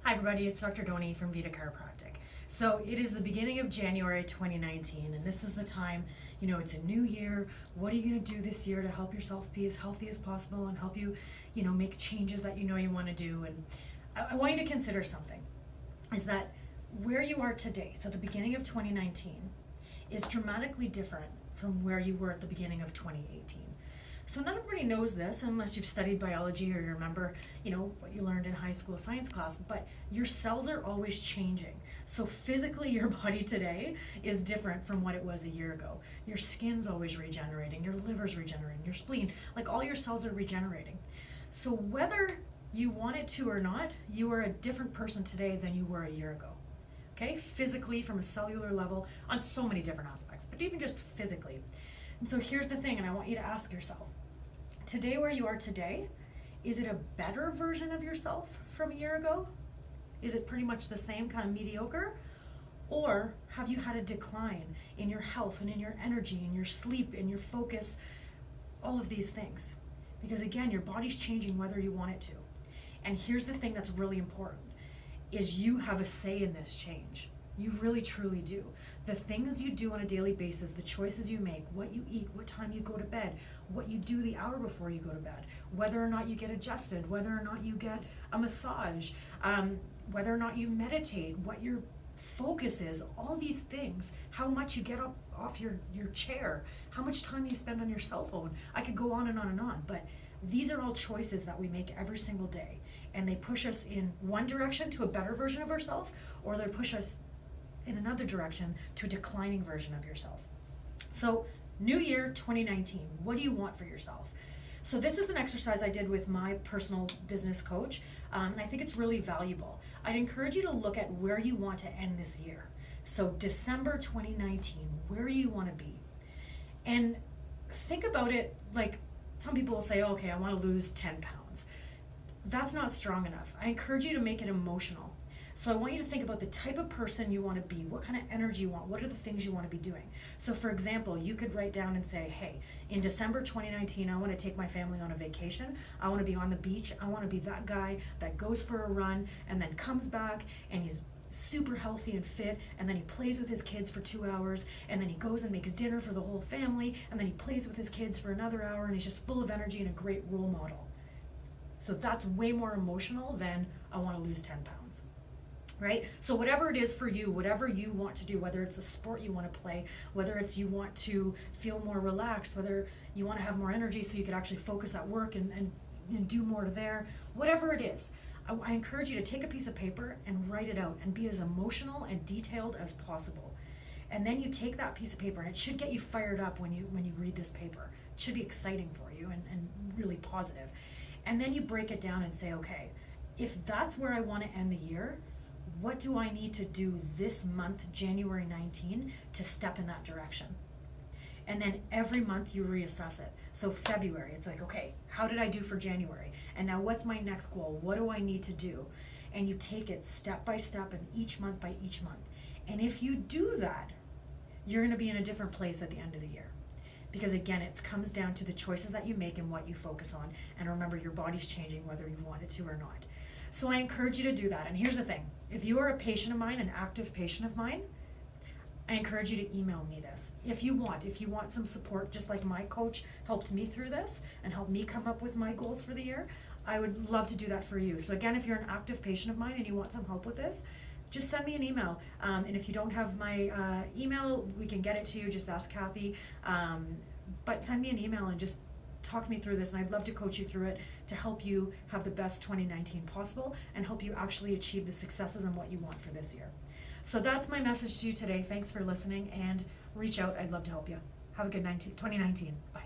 Hi everybody, it's Dr. Donnie from Vita Chiropractic. So it is the beginning of January 2019 and this is the time, it's a new year. What are you going to do this year to help yourself be as healthy as possible and help you, make changes that you want to do? And I want you to consider something, is that where you are today, so the beginning of 2019, is dramatically different from where you were at the beginning of 2018. So not everybody knows this unless you've studied biology or you remember, what you learned in high school science class, but your cells are always changing. So physically your body today is different from what it was a year ago. Your skin's always regenerating, your liver's regenerating, your spleen, like all your cells are regenerating. So whether you want it to or not, you are a different person today than you were a year ago. Okay, physically from a cellular level on so many different aspects, but even just physically. And so here's the thing, and I want you to ask yourself, today where you are today, is it a better version of yourself from a year ago? Is it pretty much the same, kind of mediocre? Or have you had a decline in your health and in your energy, in your sleep, in your focus, all of these things? Because again, your body's changing whether you want it to. And here's the thing that's really important, is you have a say in this change. You really truly do. The things you do on a daily basis, the choices you make, what you eat, what time you go to bed, what you do the hour before you go to bed, whether or not you get adjusted, whether or not you get a massage, whether or not you meditate, what your focus is, all these things, how much you get up off your chair, how much time you spend on your cell phone. I could go on and on and on, but these are all choices that we make every single day, and they push us in one direction to a better version of ourselves, or they push us in another direction to a declining version of yourself. So new year 2019, what do you want for yourself? So this is an exercise I did with my personal business coach, and I think it's really valuable. I'd encourage you to look at where you want to end this year. So December 2019, where do you want to be? And think about it like some people will say, okay, I want to lose 10 pounds. That's not strong enough. I encourage you to make it emotional. So I want you to think about the type of person you want to be, what kind of energy you want, what are the things you want to be doing. So for example, you could write down and say, hey, in December 2019, I want to take my family on a vacation. I want to be on the beach. I want to be that guy that goes for a run and then comes back and he's super healthy and fit, and then he plays with his kids for 2 hours, and then he goes and makes dinner for the whole family, and then he plays with his kids for another hour, and he's just full of energy and a great role model. So that's way more emotional than I want to lose 10 pounds. Right? So whatever it is for you, whatever you want to do, whether it's a sport you want to play, whether it's you want to feel more relaxed, whether you want to have more energy so you can actually focus at work and do more there, whatever it is, I encourage you to take a piece of paper and write it out and be as emotional and detailed as possible. And then you take that piece of paper, and it should get you fired up when you read this paper. It should be exciting for you and really positive. And then you break it down and say, okay, if that's where I want to end the year, what do I need to do this month, January 19, to step in that direction? And then every month you reassess it. So February, it's like, okay, how did I do for January? And now what's my next goal? What do I need to do? And you take it step by step and each month by each month. And if you do that, you're going to be in a different place at the end of the year. Because again, it comes down to the choices that you make and what you focus on. And remember, your body's changing whether you want it to or not. So I encourage you to do that. And here's the thing. If you are a patient of mine, an active patient of mine, I encourage you to email me this. If you want some support, just like my coach helped me through this and helped me come up with my goals for the year, I would love to do that for you. So again, if you're an active patient of mine and you want some help with this, just send me an email. And if you don't have my email, we can get it to you. Just ask Kathy. But send me an email and just talk me through this, and I'd love to coach you through it to help you have the best 2019 possible and help you actually achieve the successes and what you want for this year. So that's my message to you today. Thanks for listening, and reach out. I'd love to help you. Have a good 2019. Bye.